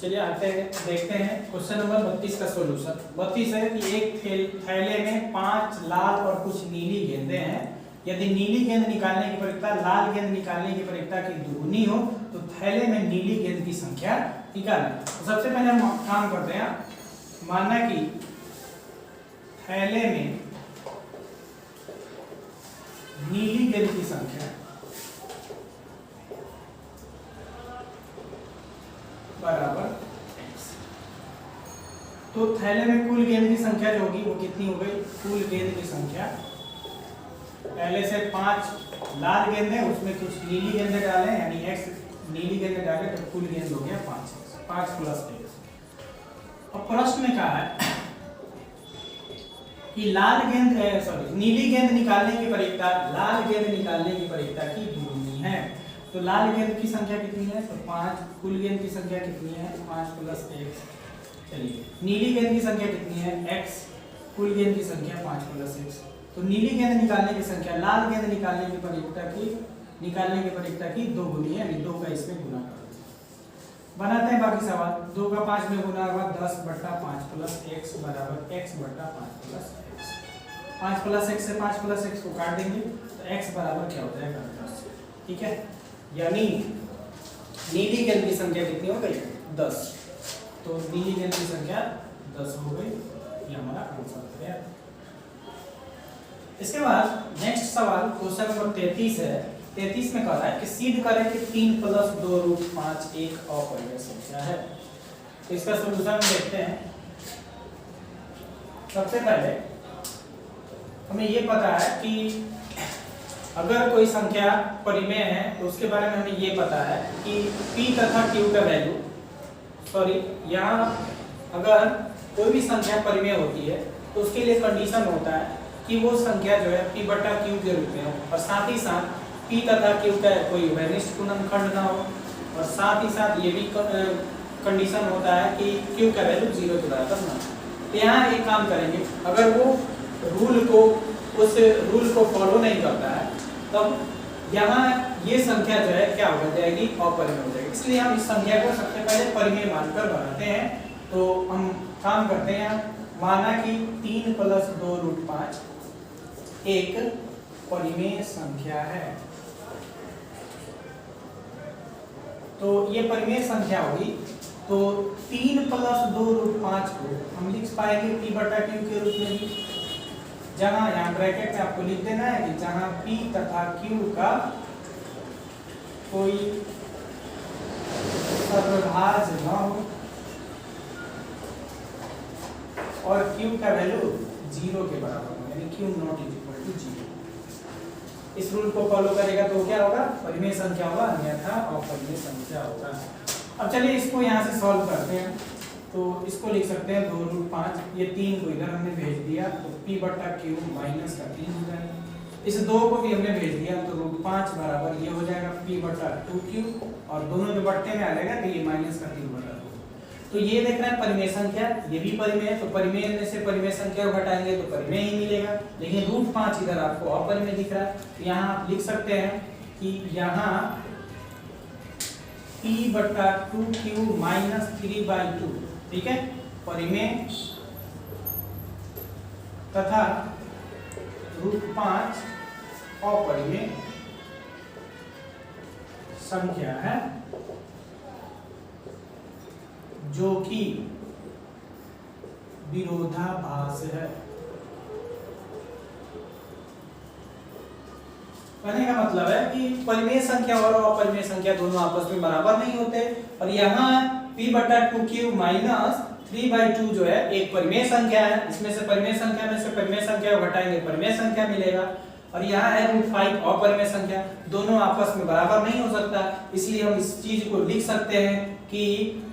चलिए आते हैं, देखते हैं क्वेश्चन नंबर 32 का सॉल्यूशन। 32 है कि एक थैले में 5 लाल और कुछ नीली गेंदें हैं। यदि नीली गेंद निकालने की प्रायिकता लाल गेंद निकालने की प्रायिकता की दुगुनी हो तो थैले में नीली गेंद की संख्या निकालें। तो सबसे पहले हम काम करते हैं, माना कि थैले में नीली गेंद की संख्या बराबर, तो थैले में कुल गेंद की संख्या जो होगी वो कितनी हो गई? कुल गेंद की संख्या, पहले से 5 लाल गेंद है, उसमें कुछ नीली गेंदें डालें, यानी x नीली गेंदें डालें तो कुल गेंद हो गया 5 प्लस 1। अब प्रश्न में कहा है कि नीली गेंद निकालने की प्रायिकता लाल गेंद निकालने की प्रायिकता की दुगुनी है। तो लाल गेंद की संख्या कितनी है? तो 5। कुल गेंद की संख्या कितनी है? 5 प्लस 1। चलिए, नीली गेंद की संख्या कितनी है? x। कुल गेंद की संख्या 5 प्लस 1। तो नीली गेंद निकालने की संख्या लाल गेंद निकालने की प्रायिकता की दोगुनी है, यानी 2 का इसमें गुना कर दो। बनाते हैं बाकी सवाल। 2 का 5 में गुना होगा 10/5 प्लस x बराबर x/5 plus x। 5 plus x से 5 प्लस x को काट देंगे तो x बराबर क्या हो जाएगा? 10। ठीक है, यानी नीली गेंद की संख्या कितनी हो गई? 10। तो नीली गेंद की संख्या 10 हो गई, ये हमारा आंसर है। इसके बाद नेक्स्ट सवाल क्वेश्चन नंबर 33 है। 33 में कह रहा है कि सिद्ध करें कि 3 + 2√5 एक अपरिमेय संख्या है। तो इसका सॉल्यूशन देखते हैं। सबसे पहले हमें ये पता है कि अगर कोई संख्या परिमेय है तो उसके बारे में हमें ये पता है कि p तथा q का वैल्यू, यहाँ अगर कोई भी संख्या परिमेय होती है तो उसके लिए कंडीशन होता है कि वो संख्या जो है p/q के रूप में हो, और साथ ही साथ p तथा q का कोई उभयनिष्ठ गुणनखंड ना हो, और साथ ही साथ ये भी कंडीशन होता है कि q का वैल्यू 0 के बराबर ना हो। तो यहाँ एक काम करेंगे, अगर वो उस रूल को फॉलो नहीं करता है तब यहाँ ये संख्या जो है क्या हो जाएगी? अपरिमेय हो जाएगी। इसलिए हम इस संख्या को सबसे पहले परिमेय मानकर बनाते हैं। तो हम काम करते हैं, माना कि 3 + 2√5 एक परिमेय संख्या है। तो ये परिमेय संख्या होगी, तो 3 + 2√5 को हम लिख पाएंगे p/q के रूप में भी। जहां यहाँ ब्रैकेट में आपको लिख देना है कि जहां p तथा q का कोई सर्वभाज्य न हो और q का वैल्यू 0 के बराबर हो, यानी q ≠ 0। इस रूल को फॉलो करेगा तो क्या होगा? परिमेय संख्या होगा, अन्यथा अपरिमेय संख्या होगा। अब चलिए इसको यहाँ से सॉल्व करते हैं। तो इसको लिख सकते हैं 2√5, ये 3 को इधर हमने भेज दिया तो p/q -3 हो जाएगा। इस 2 को भी हमने भेज दिया तो √5 बराबर ये हो जाएगा p/2q, और दोनों जो बट्टे में आ जाएगा तो ये -3/2। तो ये देख रहे हैं परिमेय संख्या, ये भी परिमेय है, तो परिमेय में से परिमेय संख्या को घटाएंगे तो परिमेय ही मिलेगा। लेकिन √5 इधर आपको अपरिमेय दिख रहा है, तो यहाँ आप लिख सकते हैं कि यहाँ p/2q -3/2, ठीक है, परिमेय तथा √5 अपरिमेय संख्या है जो कि विरोधाभास है। कहने का मतलब है कि परिमेय संख्या और अपरिमेय संख्या दोनों आपस में बराबर नहीं होते, और यहाँ p/2q -3/2 जो है एक परिमेय संख्या है। इसमें से परिमेय संख्या को घटाएंगे परिमेय संख्या मिलेगा, और यहाँ है √5 अपरिमेय संख्या, दोनों आपस में बराबर नहीं हो सकता। इसलिए हम इस चीज को लिख सकते हैं कि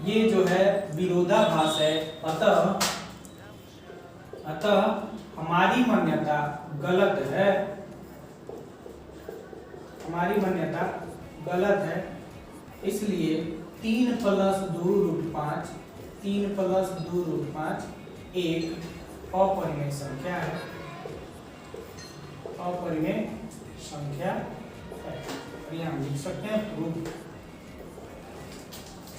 ये जो है विरोधाभास है। अतः हमारी मान्यता गलत है, इसलिए 3 + 2√5 एक अपरिमेय संख्या है, और हम लिख सकते हैं प्रूफ।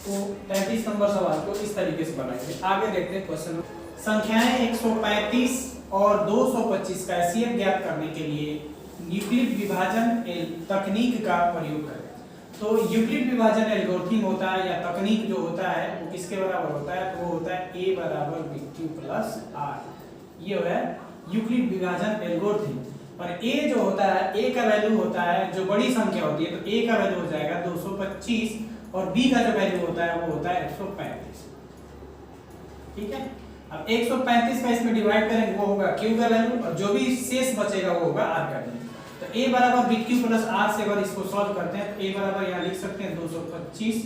तो 33 नंबर सवाल को इस तरीके से बनाएंगे। आगे देखते हैं क्वेश्चन। संख्याएं 135 और 225 का एचसीएफ ज्ञात करने के लिए यूक्लिड विभाजन तकनीक का प्रयोग करें। तो यूक्लिड विभाजन एल्गोरिथम होता है या तकनीक जो होता है वो किसके बराबर होता है? वो होता है a बराबर bq प्लस r। ये है यूक्लिड विभाजन एल्गोरिथम। और a जो होता है, a का वैल्यू होता है जो बड़ी संख्या होती है, तो a का वैल्यू हो जाएगा 225 और b का जो वैल्यू होता है वो होता है 135। ठीक है, अब 135 का इसमें डिवाइड करेंगे वो होगा q का वैल्यू और जो भी शेष बचेगा वो होगा r का वैल्यू। तो a बराबर bq प्लस r से अगर इसको सॉल्व करते हैं तो a बराबर यहाँ लिख सकते हैं 225,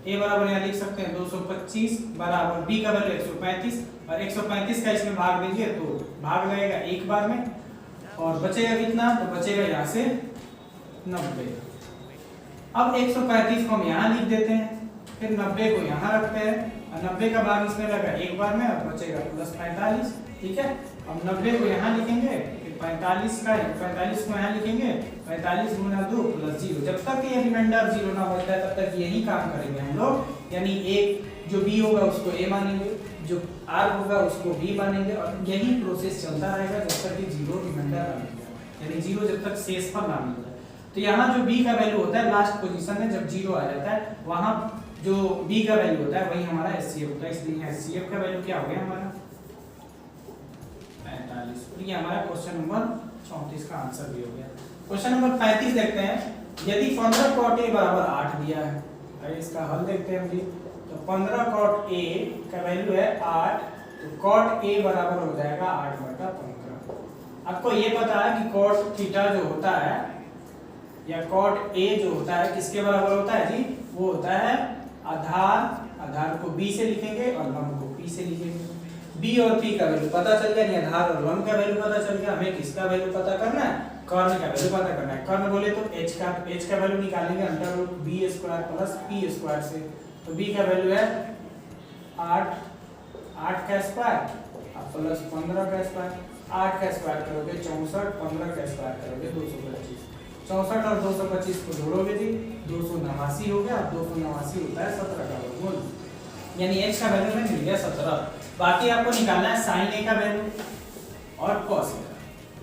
a बराबर यहाँ लिख सकते हैं 225 बराबर b का वैल्यू 135 और 135 का इसमें भाग देंगे तो भाग लगेगा एक बार में और बचेगा कितना? तो बचेगा यहाँ से 90। अब 135 को हम यहाँ लिख देते हैं, फिर 90 को यहाँ रखते हैं और 90 का भाग इसमें लगा एक बार में और बचेगा प्लस 45। ठीक है, अब 90 को यहाँ लिखेंगे, फिर 45 को यहाँ लिखेंगे, 45 गुना 2 प्लस 0। जब तक ये रिमाइंडर 0 ना बचता है तब तक यही काम करेंगे हम लोग, यानी एक जो b होगा उसको a मानेंगे, जो r होगा उसको b मानेंगे और यही प्रोसेस चलता रहेगा जब तक कि 0 रिमाइंडर ना मिल जाए, यानी 0 जब तक शेष पर ना मिल जाए। तो यहाँ जो b का वैल्यू होता है लास्ट पोजीशन में जब 0 आ जाता है, वहाँ जो b का वैल्यू होता है वही हमारा एचसीएफ होता है। इसलिए एचसीएफ का वैल्यू क्या हो गया हमारा 45। ये हमारा क्वेश्चन नंबर 34 का आंसर भी हो गया। क्वेश्चन नंबर 35 देखते हैं। यदि 15 cot a बराबर 8 दिया है, अरे इसका हल देखते हैं हम जी। तो 15 cot a का वैल्यू है 8, तो cot a बराबर हो जाएगा 8/15। आपको ये पता है कि cot थीटा जो होता है या cot a जो होता है किसके बराबर होता है जी? वो होता है आधार को b से लिखेंगे और लंब को p से लिखेंगे। b और p का वैल्यू पता चल गया, यानी आधार और लंब का वैल्यू पता चल गया। हमें किसका वैल्यू पता करना है? कर्ण का वैल्यू पता करना है। कर्ण बोले तो h का वैल्यू निकालेंगे √b² प्लस p² से। तो b का वैल्यू है 8 का स्क्वायर प्लस 15 का स्क्वायर। 8 का स्क्वायर करोगे 64, 15 का स्क्वायर करोगे 225। 64 और 225 को जोड़ोगे जी 289 हो गया। 289 होता है 17 का वर्गमूल, यानी h का वैल्यू में मिल गया 17। बाकी आपको निकालना है sin a का वैल्यू और cos a का।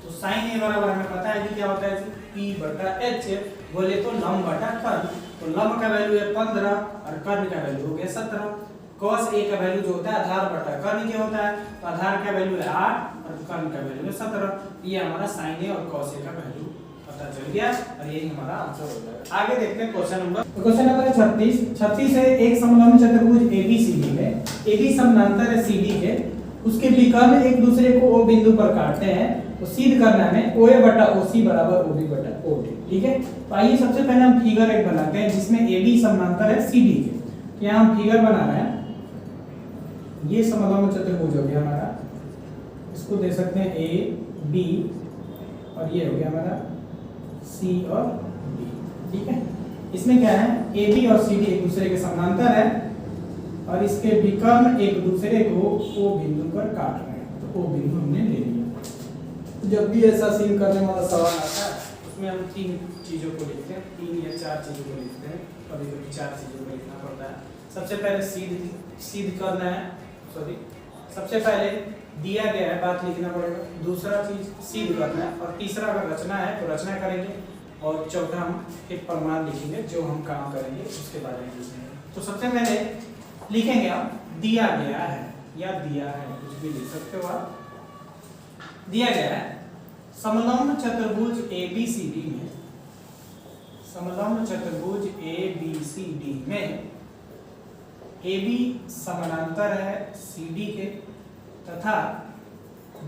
तो sin a बराबर हमें पता है कि क्या होता है p बटा h, बोले तो लंब बटा कर्ण। तो लंब का वैल्यू है 15 और कर्ण का वैल्यू हो गया 17। cos a का वैल्यू जो होता है आधार बटा कर्ण के होता है, तो आधार का वैल्यू है 8 और कर्ण का वैल्यू है 17। ये हमारा sin a और cos a का वैल्यू पता चल गया और यही हमारा आंसर हो जाएगा। आगे देखते हैं क्वेश्चन नंबर 36 है। एक समलंब चतुर्भुज ABCD में AB समानांतर है CD के, उसके विकर्ण एक दूसरे को O बिंदु पर काटते हैं, तो सिद्ध करना है OA बटा OC बराबर OB बटा OD। ठीक है, तो आइए सबसे पहले हम फिगर एक बनाते हैं जिसमें AB समानांतर है CD के। तो यहाँ हम फिगर बना रहे हैं, ये समलंब चतुर्भुज हो गया हमारा, इसको दे सकते हैं A B और ये हो गया हमारा C और D। ठीक है, इसमें क्या है AB और CD एक दूसरे के समानांतर है और इसके विकर्ण एक दूसरे को O बिंदु पर काट रहे हैं, तो O बिंदु हमने ले लिया। जब भी ऐसा सीन करने वाला सवाल आता है उसमें हम 3 चीजों को लिखते हैं, 3 या 4 चीजों को लिखते हैं, कभी कभी 4 चीजों को लिखना पड़ता है। सबसे पहले सिद्ध करना है, सबसे पहले दिया गया है बात लिखना पड़ेगा, दूसरा चीज सिद्ध करना है और तीसरा अगर रचना है तो रचना करेंगे और चौथा हम एक प्रमाण लिखेंगे जो हम काम करेंगे उसके बारे में लिखेंगे। तो सबसे पहले लिखेंगे आप दिया गया है या दिया है, कुछ भी लिख सकते हो आप। दिया गया है समलंब चतुर्भुज ABCD में, समलंब चतुर्भुज ABCD में AB समानांतर है CD के तथा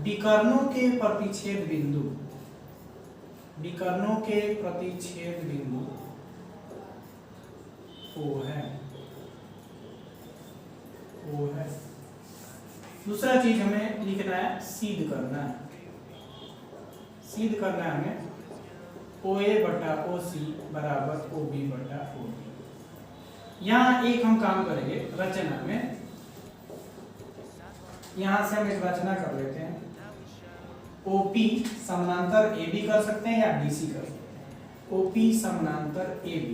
विकर्णों के प्रतिच्छेद बिंदु O है। दूसरा चीज हमें लिखना है सिद्ध करना है, हमें OA बटा OC बराबर OB बटा OD। यहाँ एक हम काम करेंगे रचना में, यहाँ से हम एक रचना कर लेते हैं। OP समानांतर AB कर सकते हैं या BC कर सकते हैं। OP समानांतर AB,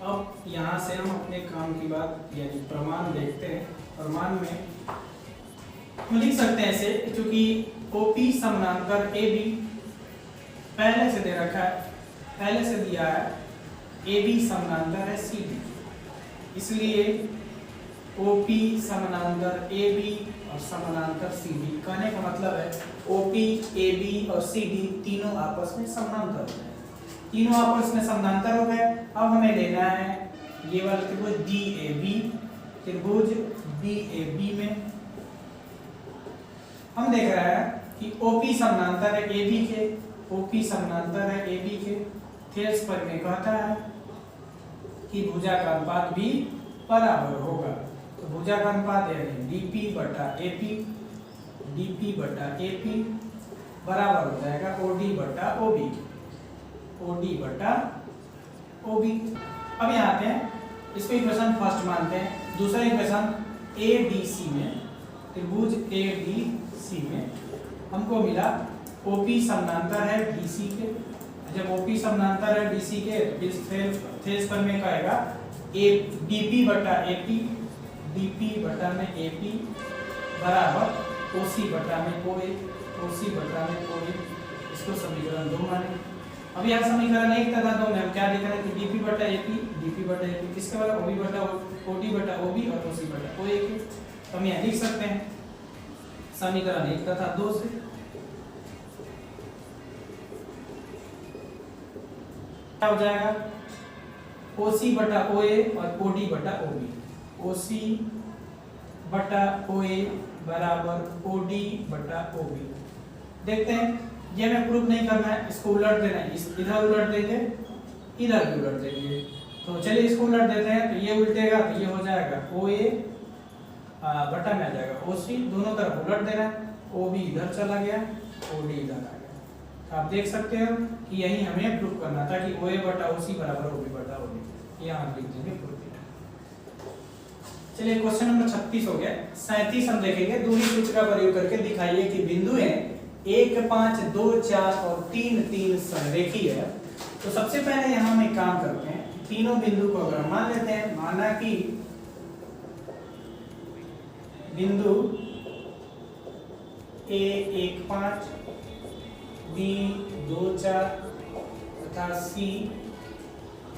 अब यहाँ से हम अपने काम की बात यानी प्रमाण देखते हैं। प्रमाण में हम लिख सकते हैं ऐसे, क्योंकि OP समानांतर AB पहले से दे रखा है, पहले से दिया है AB समानांतर है CD, इसलिए OP समानांतर AB और समानांतर CD। कहने का मतलब है OP, AB और CD तीनों आपस में समानांतर है, तीनों आपस में समानांतर हो गए। अब हमें लेना है ये वाला त्रिभुज DAB, त्रिभुज DAB में हम देख रहे हैं कि OP समानांतर है AB के, OP समानांतर है AB के। थेल्स पर में कहता है कि भुजा का अनुपात भी बराबर होगा, तो भुजा का अनुपात यानी DP बटा AP, DP बटा AP बराबर हो जाएगा OD बटा OB, OD बटा OB। अब यहाँ आते हैं, इसको इक्वेशन फर्स्ट मानते हैं। दूसरा इक्वेशन ADC में, त्रिभुज ADC में हमको मिला OP समानांतर है DC के। जब OP समानांतर है DC के तो इस फेस पर में कहेगा DP बटा AP, DP बटा में AP बराबर OC बटा में OA, OC बटा में OA। इसको समीकरण 2 माने। अब यहाँ समीकरण 1 तथा 2 में हम क्या लिख रहे हैं कि DP बटा AP, DP बटा AP किसके बराबर, OB बटा OD बटा OB और OC बटा OA के। तो हम यहाँ लिख सकते हैं समीकरण 1 तथा 2 से। क्या हो जाएगा, OC बटा OA और OD बटा OB, OC बटा OA बराबर OD बटा OB। देखते हैं, ये हमें प्रूफ नहीं करना है, इसको उलट देना है, इधर उलट देंगे, इधर भी उलट देंगे। तो चलिए इसको उलट देते हैं, तो ये उल्टेगा तो ये हो जाएगा OA बटा में आ जाएगा OC, दोनों तरफ उलट देना है, OB इधर चला गया, OD इधर आ गया। तो आप देख सकते हो कि यही हमें प्रूफ करना था कि OA बटा OC बराबर OB बटा OD। यहाँ लिख देंगे प्रूफ। चलिए क्वेश्चन नंबर 36 हो गया। 37 हम देखेंगे, दूरी सूत्र का प्रयोग करके दिखाइए कि बिंदुएं 1, 5, 2, 4 और 3, 3 संरेखीय है। तो सबसे पहले यहाँ हम एक काम करते हैं, तीनों बिंदु को अगर मान लेते हैं, माना कि बिंदु A 1, 5, B 2, 4 तथा C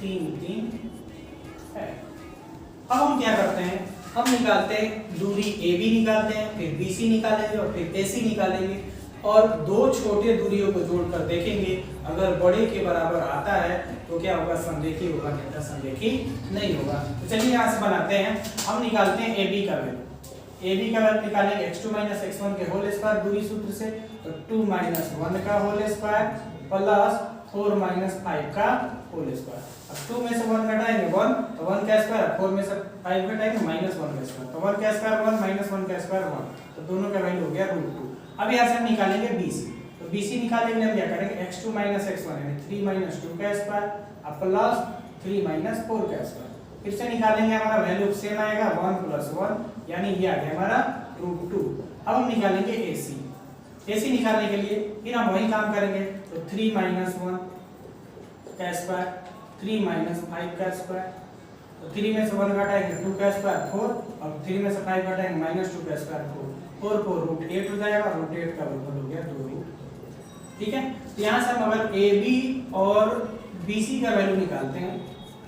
3, 3 है। अब हम क्या करते हैं, हम निकालते हैं दूरी AB निकालते हैं, फिर BC निकालेंगे और फिर AC निकालेंगे और दो छोटे दूरियों को जोड़कर देखेंगे, अगर बड़े के बराबर आता है तो क्या होगा, संरेखी होगा, नहीं संरेखी नहीं होगा। तो चलिए यहाँ से बनाते हैं, हम निकालते हैं AB का वैल्यू। AB का वैल्यू निकालेंगे x2 - x1 के होल स्क्वायर दूरी सूत्र से, तो 2 - 1 का होल स्क्वायर प्लस 4 - 5 का होल स्क्वायर। अब 2 में से 1 घटाएंगे 1, तो 1 का स्क्वायर, 4 में से 5 घटाएंगे -1 का स्क्वायर, तो 1 का स्क्वायर 1 -1 का स्क्वायर 1, तो दोनों का वैल्यू हो गया √2। अब यहाँ से हम निकालेंगे BC, तो BC निकालने के लिए हम क्या करेंगे, x2 - x1 यानी 3 - 2 का स्क्वायर प्लस 3 - 4 का स्क्वायर। फिर से निकालेंगे, हमारा वैल्यू सेम आएगा 1 + 1 यानी ये आ गया हमारा √2। अब हम निकालेंगे AC, AC निकालने के लिए फिर हम वही काम करेंगे, तो 3 - 1 का स्क्वायर, 3 - 5 का स्क्वायर, तो 3 में से 1 घटाएंगे 2 का स्क्वायर 4, और 3 में से 5 घटाएंगे -2 का स्क्वायर 4, 4 √8 हो जाएगा, √8 का वर्गमूल हो गया 2। ठीक है, तो यहाँ से हम अगर AB और BC का वैल्यू निकालते हैं,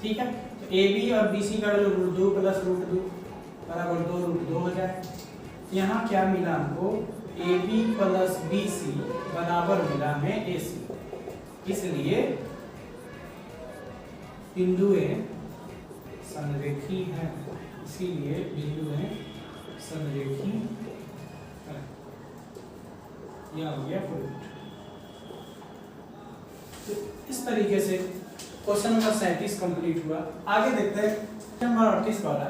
ठीक है, तो AB और BC का वैल्यू √2 + √2 बराबर 2 √2 हो जाए। यहाँ क्या मिला हमको, AB + BC बराबर मिला हमें AC, इसलिए बिंदुएं संरेखी हैं, इसीलिए बिंदुएं संरेखी हैं। यह हो गया प्रूफ। तो इस तरीके से क्वेश्चन नंबर 37 कंप्लीट हुआ। आगे देखते हैं क्वेश्चन नंबर 38 वाला,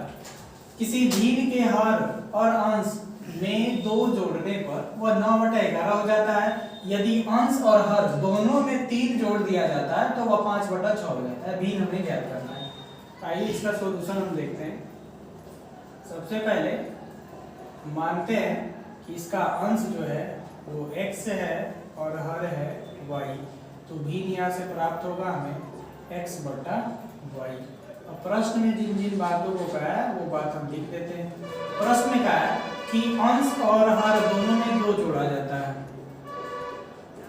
किसी भीड़ के हर और अंश में 2 जोड़ने पर वह 9/11 हो जाता है। यदि अंश और हर दोनों में 3 जोड़ दिया जाता है तो वह 5/6 हो जाता है। भीड़ हमें ज्ञात करना है। आइए इसका सॉल्यूशन हम देखते हैं। सबसे पहले मानते हैं कि इसका अंश जो है वो x है और हर है y, तो भीड़ यहाँ से प्राप्त होगा हमें x/y। अब प्रश्न में जिन जिन बातों को कहा है वो बात हम लिख देते हैं। प्रश्न में कहा है कि अंश और हर दोनों में 2 जोड़ा जाता है,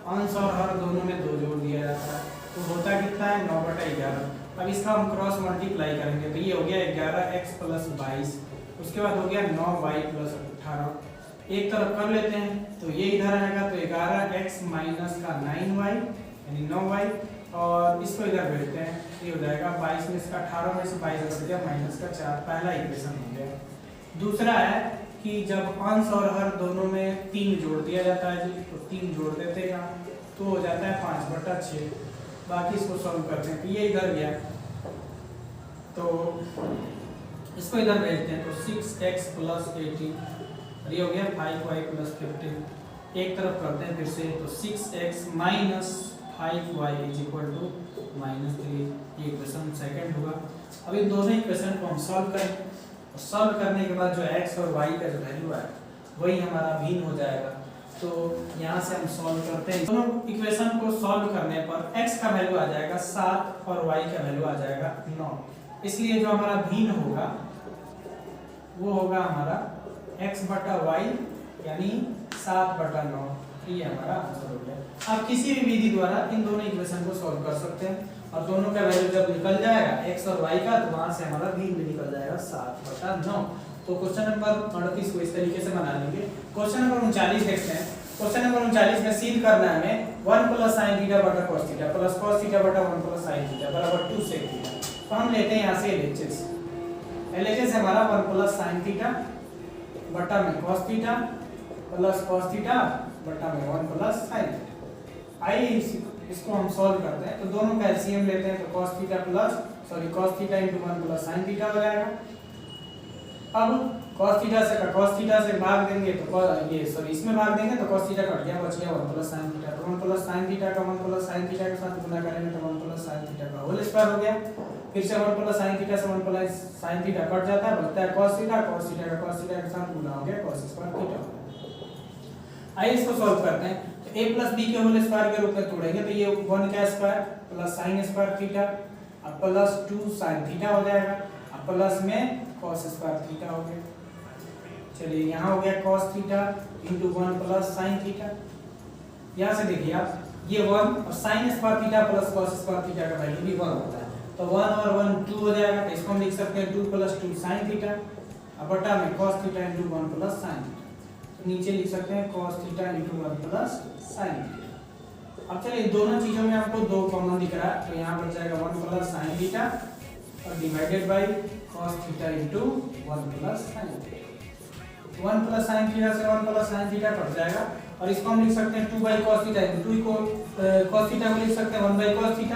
अंश और हर दोनों में 2 जोड़ दिया जाता है, तो होता कितना है 9/11। अब इसका हम क्रॉस मल्टीप्लाई करेंगे तो ये हो गया 11x + 22, उसके बाद हो गया 9y + 18। एक तरफ कर लेते हैं तो ये इधर आएगा तो 11x - 9y यानी 9y, और इसको इधर भेजते हैं, ये हो जाएगा 22 में इसका 18 में से 22 कट गया -4। पहला इक्वेशन हो गया। दूसरा है कि जब अंश और हर दोनों में 3 जोड़ दिया जाता है जी, तो 3 जोड़ देते हैं यहाँ, तो हो जाता है 5/6। बाकी इसको सॉल्व करते हैं तो ये इधर गया, तो इसको इधर भेजते हैं तो 6x + 18, ये हो गया 5y + 15। एक तरफ करते हैं फिर से तो 6x - 5y = -3, ये इक्वेशन सेकंड हुआ। अब इन दोनों इक्वेशन को हम सॉल्व करें, सॉल्व करने के बाद जो x और y का जो वैल्यू है वही हमारा भिन्न हो जाएगा। तो यहाँ से हम सॉल्व करते हैं, दोनों इक्वेशन को सॉल्व करने पर x का वैल्यू आ जाएगा 7 और y का वैल्यू आ जाएगा 9। इसलिए जो हमारा भिन्न होगा वो होगा हमारा x/y यानी 7/9। ये हमारा आंसर हो गया। आप किसी भी विधि द्वारा इन दोनों इक्वेशन को सॉल्व कर सकते हैं, और दोनों का वैल्यू जब निकल जाएगा x और y का, तो वहां से हमारा भिन्न भी निकल जाएगा 7/9। तो क्वेश्चन नंबर 38 को इस तरीके से बना लेंगे। क्वेश्चन नंबर 39 देखते हैं। क्वेश्चन नंबर 39 में सिद्ध करना है हमें 1 + sin θ बटा cos θ प्लस cos θ बटा 1 + sin θ बराबर 2 sec θ। तो हम लेते हैं यहाँ से LHS। LHS हमारा 1 + sin θ बटा में cos θ प्लस cos θ बटा में 1 + sin θ। आइए इसको हम सॉल्व करते हैं, तो दोनों का एलसीएम लेते हैं तो cos θ × 1 + sin θ हो जाएगा। अब cos θ से भाग देंगे तो ये इसमें भाग देंगे तो cos θ कट गया, बच गया 1 + sin θ। तो 1 + sin θ का 1 + sin θ के साथ गुणा करेंगे तो 1 + sin θ का होल स्क्वायर हो गया। फिर से 1 + sin θ से 1 + sin θ कट जाता है, बचता है cos θ का cos θ के साथ गुणा हो गया cos²θ। आइए इसको सॉल्व करते हैं, तो a + b के होल स्क्वायर के रूप में तोड़ेंगे तो ये 1 का स्क्वायर प्लस sin²θ अब प्लस 2 sin θ हो जाएगा, अब प्लस में cos²θ हो गया। चलिए यहाँ हो गया cos θ × 1 + sin θ। यहाँ से देखिए आप ये 1 और sin² θ प्लस cos² θ का वैल्यू भी 1 होता है, तो 1 और 1 2 हो जाएगा। तो इसको हम लिख सकते हैं 2 + 2 sin θ अब बटा में cos θ × 1 + sin θ। तो नीचे लिख सकते हैं cos θ × 1 + sin θ। अब चलिए दोनों चीजों में आपको 2 कॉमन दिख रहा है, तो यहाँ बच जाएगा 1 + sin θ और divided by cos θ × 1 + sin θ। 1 + sin θ से 1 + sin θ कट जाएगा, और इसको हम लिख सकते हैं 2/cos θ 2 को cos θ को लिख सकते हैं 1/cos θ,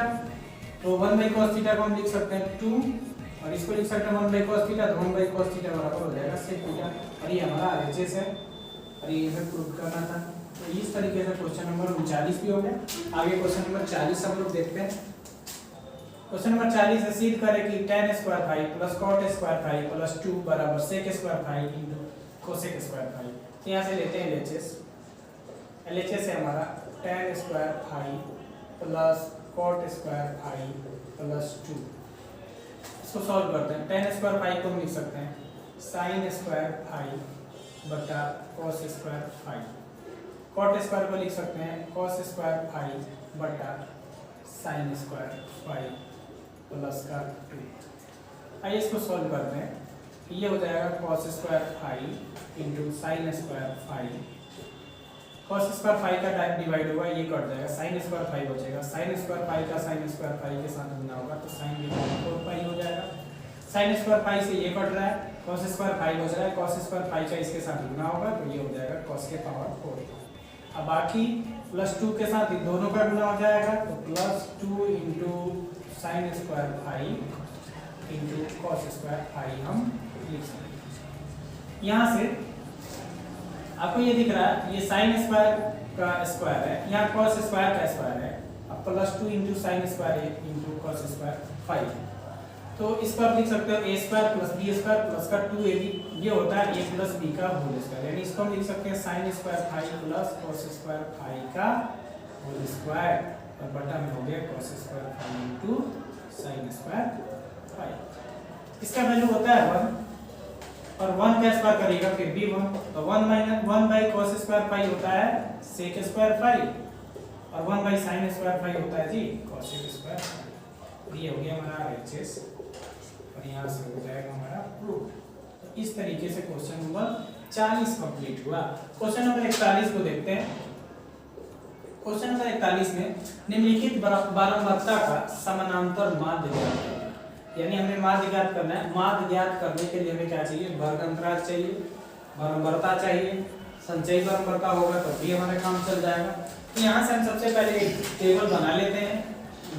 तो 1/cos θ को हम लिख सकते हैं 2 और इसको लिख सकते हैं 1/cos θ, तो 1/cos θ बराबर हो जाएगा sec θ। और ये हमारा RHS है और ये हमें प्रूव करना था। तो इस तरीके से क्वेश्चन नंबर 39 भी हो गया। आगे क्वेश्चन नंबर 40 हम लोग देखते हैं। क्वेश्चन नंबर 40 से सिद्ध करें कि tan² ∅ + cot² ∅ + 2 = sec² ∅ × cosec² ∅। तो यहाँ से लेते हैं LHS। LHS है हमारा tan² ∅ + cot² ∅ + 2। इसको सॉल्व करते हैं। tan² ∅ को हम लिख सकते हैं sin² ∅ बटा cos² ∅। cot² को लिख सकते हैं cos² ∅ बटा sin² ∅ प्लस का 2। आइए इसको सॉल्व करते हैं, ये हो जाएगा cos² ∅ × sin² ∅। cos² ∅ का टाइप डिवाइड होगा, ये कट जाएगा, sin² ∅ बचेगा, sin² ∅ का sin² ∅ के साथ गुना होगा तो sin 4π हो जाएगा। sin² ∅ से ये कट रहा है, cos² ∅ बच रहा है, cos² ∅ का इसके साथ गुना होगा तो ये हो जाएगा cos के पावर 4। अब बाकी +2 के साथ इन दोनों का गुना हो जाएगा तो +2 × sin² ∅ × cos² ∅ हम लिख सकते हैं। यहाँ से आपको ये दिख रहा है ये sin² का स्क्वायर है, यहाँ cos² का स्क्वायर है, अब +2 × sin² × cos² ∅। तो इस पर लिख सकते हो a² + b² प्लस का 2ab, ये होता है a + b का होल स्क्वायर, यानी इसको हम लिख सकते हैं sin² ∅ + cos² ∅ का होल स्क्वायर और बटा में हो गया cos² ∅ × sin² ∅। इसका वैल्यू होता है 1 और 1 का स्क्वायर करेगा फिर भी 1, तो 1 minus 1 by cos square pi होता है sec स्क्वायर पाई और 1 बाई sin स्क्वायर पाई होता है जी cos स्क्वायर पाई। ये हो गया हमारा RHS और यहाँ से हो जाएगा हमारा प्रूफ। तो इस तरीके से क्वेश्चन नंबर 40 कंप्लीट हुआ। क्वेश्चन नंबर 41 को देखते हैं। क्वेश्चन नंबर 41 में निम्नलिखित बारंबारता का समानांतर माध्य ज्ञात करना है। यानी हमें माध्य ज्ञात करना है। माध्य ज्ञात करने के लिए हमें क्या चाहिए? वर्ग अंतराल चाहिए, बारंबारता चाहिए, संचयी बारंबारता होगा तो भी हमारा काम चल जाएगा। तो यहाँ से हम सबसे पहले एक टेबल बना लेते हैं,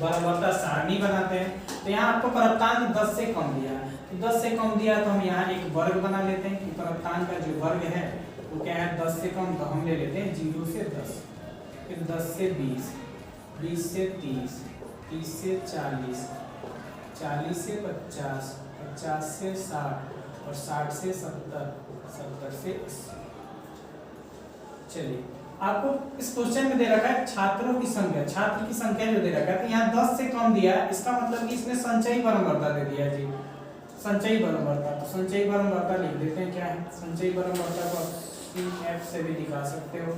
बारंबारता सारणी बनाते हैं। तो यहाँ आपको प्राप्तांक 10 से कम दिया है, तो 10 से कम दिया तो हम यहाँ एक वर्ग बना लेते हैं कि प्राप्तांक का जो वर्ग है वो क्या है 10 से कम, तो हम ले लेते हैं 0 से 10, फिर 10 से 20, 20 से 30, 30 से 40, 40 से 50, 50 से 60 और 60 से 70, 70 से 80। चलिए आपको इस क्वेश्चन में दे रखा है छात्रों की संख्या, छात्र की संख्या जो दे रखा है, तो यहाँ 10 से कम दिया है, इसका मतलब कि इसमें संचयी बारंबारता दे दिया है जी, संचयी बारंबारता। तो संचयी बारंबारता लिख देते हैं, क्या है संचयी बारंबारता को CF से भी दिखा सकते हो,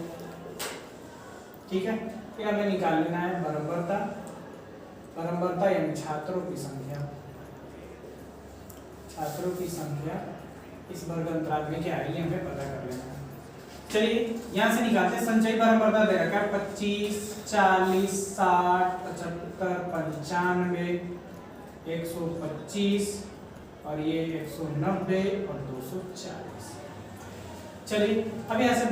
ठीक है। फिर हमें निकाल लेना है बारंबारता, बारंबारता यानी छात्रों की संख्या, छात्रों की संख्या इस वर्ग अंतराल में क्या है ये हमें पता कर लेना है। चलिए यहाँ से निकालते हैं। संचयी बारंबारता दे रखा है 25, 40, 60, 75, 95, 125 और ये 190 और 240। चलिए अब यहाँ से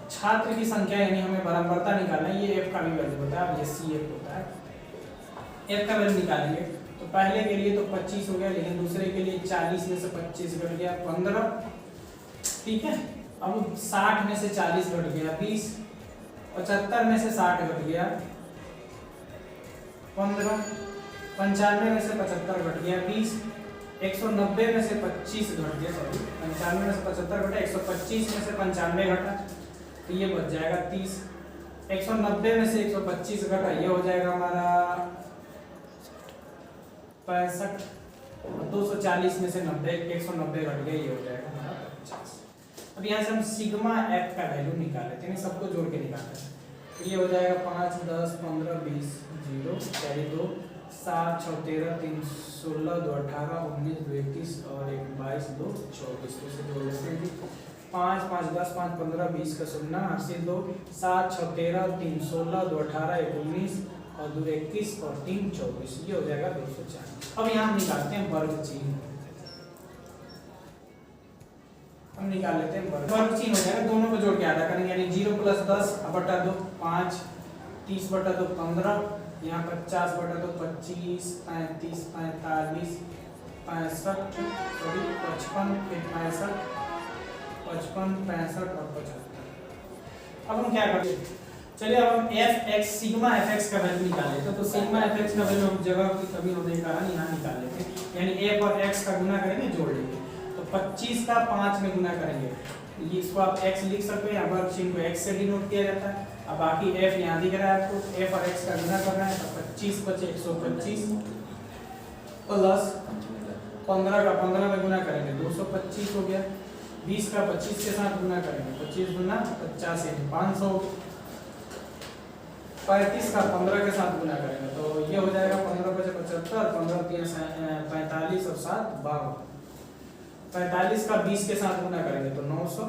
छात्र की संख्या यानी हमें बारंबारता निकालना है। ये F का भी वैल्यू होता है, ये CF होता है। F का वैल्यू निकालेंगे तो पहले के लिए तो 25 हो गया, लेकिन दूसरे के लिए 40 में से 25 घट गया 15, ठीक है। अब 60 में से 40 घट गया 20, 75 में से 60 घट गया 15, 95 में से 75 घट गया 20, 190 में से 25 घट गया, सॉरी 95 में से 75 घटा, 125 में से 95 घटा तो ये बच जाएगा 30, 190 में से 125 घटा ये हो जाएगा हमारा 65, 240 में से 90, 190 घट गया ये हो जाएगा हमारा 50। अब यहाँ से हम सिग्मा F का वैल्यू निकाल लेते हैं, सबको जोड़ के निकालते हैं। तो ये हो जाएगा 5, 10, 15, 20, 0, 2, 7, 6, 13, 3, 16, 2, 18, 19, 2, 21 और 1, 22, 2, 24 से जोड़ लेते हैं। 5, 5, 10, 5, 15, 20 का 0, 80, 2, 7, 6, 13, 3, 16, 2, 18, 1, 19 और 2, 21 और 3, 24 ये हो जाएगा 240। अब यहाँ हम निकालते हैं वर्ग चिन्ह, हम निकाल लेते हैं वर्ग चिन्ह हो जाएगा, दोनों को जोड़ के आधा करेंगे यानी 0 + 10 बटा 2 5, 30 बटा 2 15, यहाँ 50 बटा 2 25, 35, 45, 65, सॉरी 55, फिर 65, 55, 65 और 75। अब हम क्या करेंगे, चलिए अब हम fx सिग्मा fx का वैल्यू निकाल लेते हैं। तो सिग्मा fx का वैल्यू हम जगह की कमी होने के कारण यहाँ निकाल लेते हैं, यानी f और x का गुना करेंगे जोड़ लेंगे। तो 25 का 5 में गुना करेंगे, ये इसको आप x लिख सकते हैं, यहाँ वर्ग चिन्ह को x से डिनोट किया जाता है। अब बाकी f यहाँ दिख रहा है आपको, f और x का गुना करना है तो 25 बचे 125 प्लस 15 का 15 में गुना करेंगे 225 हो गया, 20 का 25 के साथ गुना करेंगे 25 गुना 50 यानी 500, 35 का 15 के साथ गुना करेंगे तो ये हो जाएगा 15 बचे 75, 15 3 45 और 7 52, 45 का 20 के साथ गुना करेंगे तो 900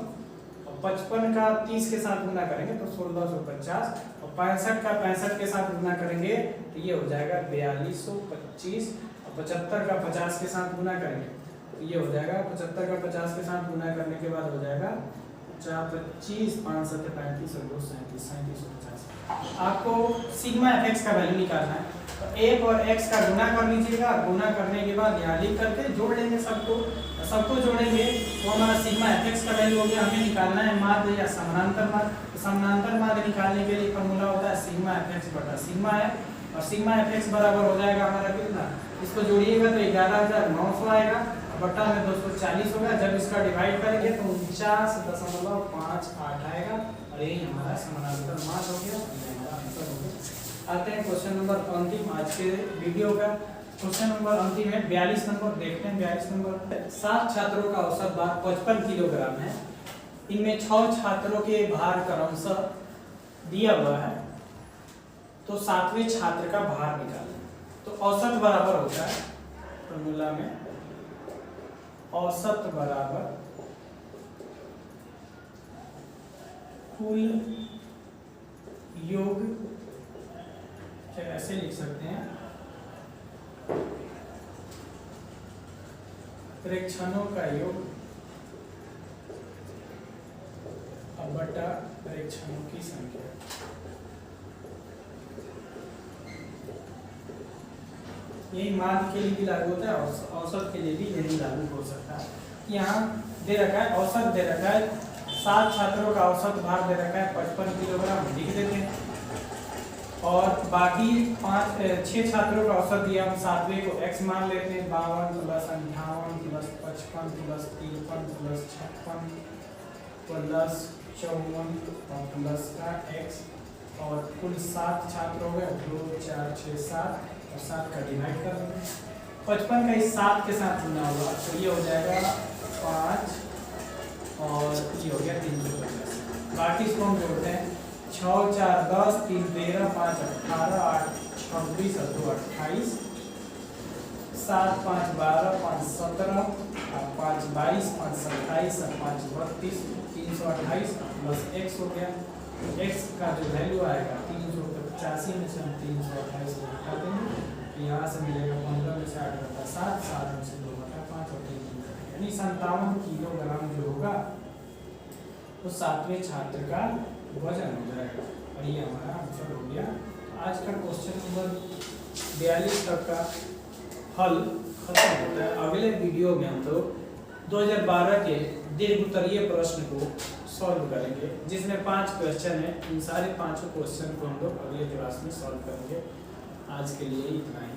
और 55 का 30 के साथ गुना करेंगे तो 1650 और 65 का 65 के साथ गुना करेंगे तो ये हो जाएगा 4225 और 75 का 50 के साथ गुना करेंगे तो ये हो जाएगा 75 का 50 के साथ गुना करने के बाद हो जाएगा 425, 5 7 35 और 2 37, 37 और 50। आपको सिग्मा fx का वैल्यू निकालना है तो f और x का गुना कर लीजिएगा, गुना करने के बाद यहाँ लिख करके जोड़ लेंगे सबको जोड़ेंगे तो हमारा सिग्मा fx का वैल्यू हो गया। हमें निकालना है माध्य या समानांतर माध्य, तो समानांतर माध्य निकालने के लिए फॉर्मूला होता है सिग्मा fx बटा सिग्मा f और सिग्मा fx बराबर हो जाएगा हमारा कितना, इसको जोड़िएगा तो 11900 आएगा बटा में 240 होगा, जब इसका डिवाइड करेंगे तो 49.58 आएगा और यही हमारा समानांतर माध्य हो गया, ये हमारा आंसर हो गया। आते हैं क्वेश्चन नंबर अंतिम आज के वीडियो का। क्वेश्चन नंबर अंतिम है 42 नंबर, देखते हैं 42 नंबर। 7 छात्रों का औसत भार 55 किलोग्राम है। इनमें 6 छात्रों के भार क्रमशः दिया हुआ है, तो 7वें छात्र का भार निकालें। तो औसत बराबर होता है फॉर्मूला में, औसत बराबर कुल योग, ऐसे लिख सकते हैं, प्रेक्षणों का योग बटा प्रेक्षणों की संख्या। यही मान के लिए भी लागू होता है और औसत के लिए भी यही लागू हो सकता है। यहाँ दे रखा है औसत, दे रखा है 7 छात्रों का औसत भार दे रखा है 55 किलोग्राम, लिख देते हैं। और बाकी 6 छात्रों का औसत दिया, हम 7वें को x मान लेते हैं। 52 plus 58 plus 55 plus 53 plus 56 plus 54 और प्लस का x, और कुल 7 छात्र हो गए, 2 4 6 7 और 7 का डिवाइड कर देंगे। 55 का इस 7 के साथ गुना होगा, तो ये हो जाएगा 5 और ये हो गया 350। बाकी इसको हम जोड़ते हैं, 6 4 10, 3 13, 5 18, 8 26 और 2 28, 7 5 12, 5 17, 5 22, 5 27 और 5 32, 328 प्लस x हो गया। x का जो वैल्यू आएगा 385 में से हम 328 को हटा देंगे, तो यहाँ से मिलेगा 15 में से 8 बटा 7, 7 में से 2 बटा 5 और 3, यानी 57 किलोग्राम जो होगा तो 7वें छात्र का वजन हो जाएगा। और ये हमारा आंसर हो गया। आज का क्वेश्चन नंबर 42 तक का हल खत्म होता है। अगले वीडियो में हम लोग 2012 के दीर्घ उत्तरीय प्रश्न को सॉल्व करेंगे, जिसमें 5 क्वेश्चन है। इन सारे 5 क्वेश्चन को हम लोग अगले क्लास में सॉल्व करेंगे। आज के लिए इतना ही।